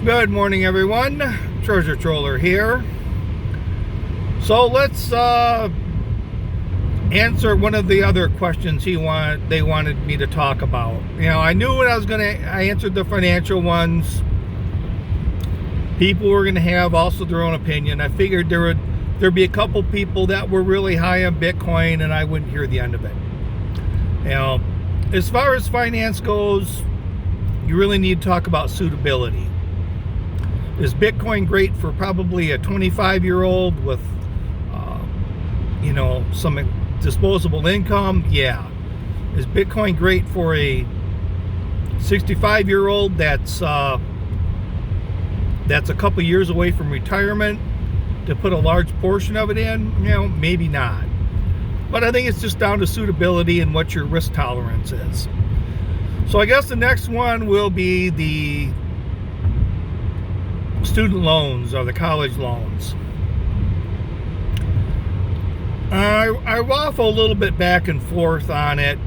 Good morning, everyone. Treasure Troller here. So let's answer one of the other questions they wanted me to talk about. I knew what I answered the financial ones. People were going to have also their own opinion. I figured there'd be a couple people that were really high on Bitcoin, and I wouldn't hear the end of it. As far as finance goes, you really need to talk about suitability. Is Bitcoin great for probably a 25-year-old with, some disposable income? Yeah. Is Bitcoin great for a 65-year-old that's a couple years away from retirement to put a large portion of it in? Maybe not. But I think it's just down to suitability and what your risk tolerance is. So I guess the next one will be the student loans or the college loans. I waffle a little bit back and forth on it.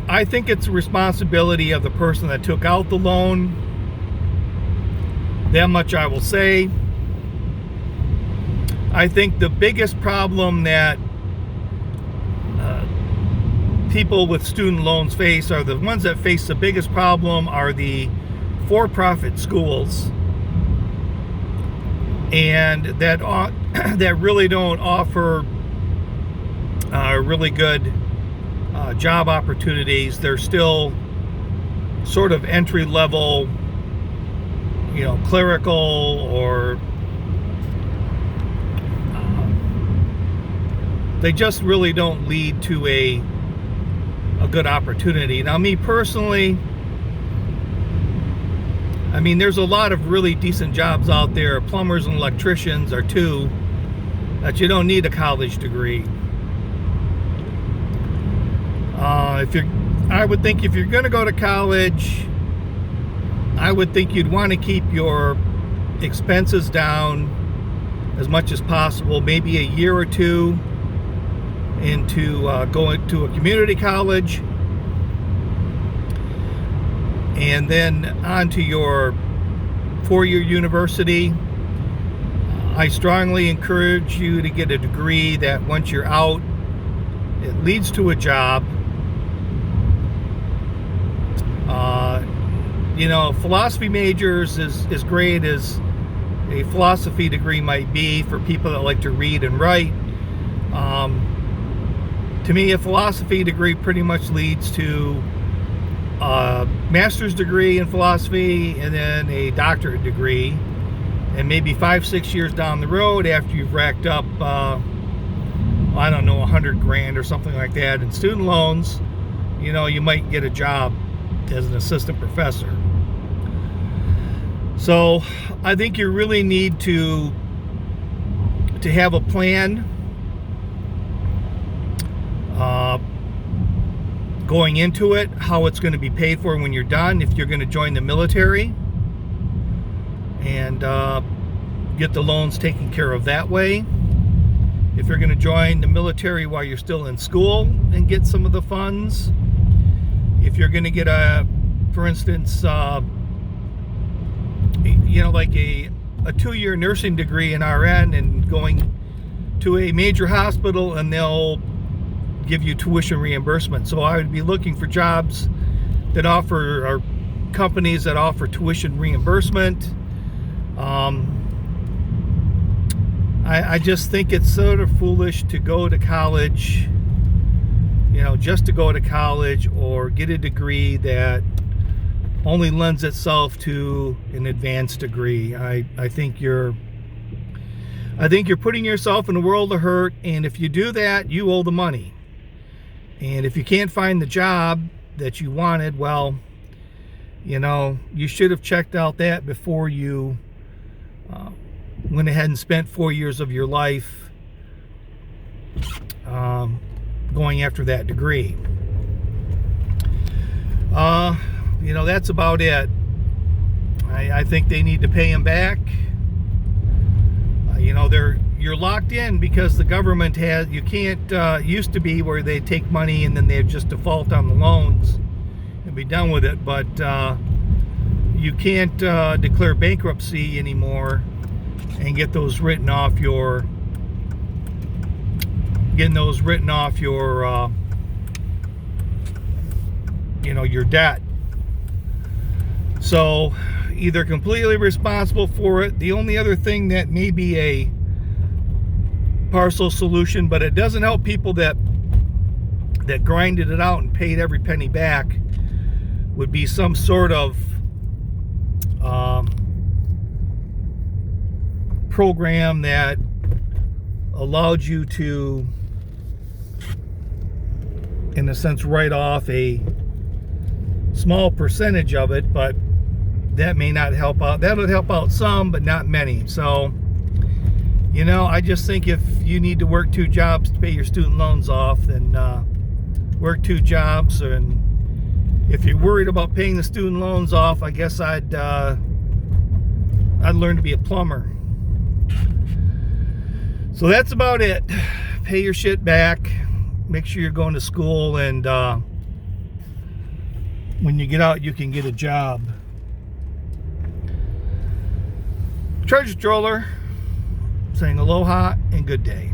I think it's the responsibility of the person that took out the loan. That much I will say. I think the biggest problem that people with student loans face, are the ones that face the biggest problem, are the for-profit schools, and that really don't offer really good job opportunities. They're still sort of entry-level, clerical, or they just really don't lead to a good opportunity. Now, me personally, there's a lot of really decent jobs out there. Plumbers and electricians are two that you don't need a college degree. I would think if you're going to go to college, I would think you'd want to keep your expenses down as much as possible. Maybe a year or two into going to a community college, and then on to your four-year university. I strongly encourage you to get a degree that once you're out, it leads to a job. Philosophy majors, as great as a philosophy degree might be for people that like to read and write, to me, a philosophy degree pretty much leads to a master's degree in philosophy and then a doctorate degree. And maybe 5-6 years down the road, after you've racked up, $100,000 or something like that in student loans, you might get a job as an assistant professor. So I think you really need to have a plan going into it, how it's going to be paid for when you're done, if you're going to join the military, and get the loans taken care of that way. If you're going to join the military while you're still in school and get some of the funds. If you're going to get for instance, like a 2-year nursing degree in RN and going to a major hospital, and they'll give you tuition reimbursement. So I would be looking for jobs that offer, or companies that offer tuition reimbursement. I just think it's sort of foolish to go to college, just to go to college, or get a degree that only lends itself to an advanced degree. I think you're putting yourself in a world of hurt, and if you do that, you owe the money. And if you can't find the job that you wanted, well, you should have checked out that before you went ahead and spent 4 years of your life going after that degree. That's about it. I think they need to pay them back. You're locked in because the government you can't, used to be where they take money and then they just default on the loans and be done with it. But you can't declare bankruptcy anymore and get those written off your your debt. So either completely responsible for it. The only other thing that may be a partial solution, but it doesn't help people that grinded it out and paid every penny back, would be some sort of program that allowed you to, in a sense, write off a small percentage of it, but that may not help out. That would help out some, but not many. So, I just think if you need to work 2 jobs to pay your student loans off, then work 2 jobs. And if you're worried about paying the student loans off, I guess I'd learn to be a plumber. So that's about it. Pay your shit back. Make sure you're going to school, and when you get out, you can get a job. Treasure Stroller saying aloha and good day.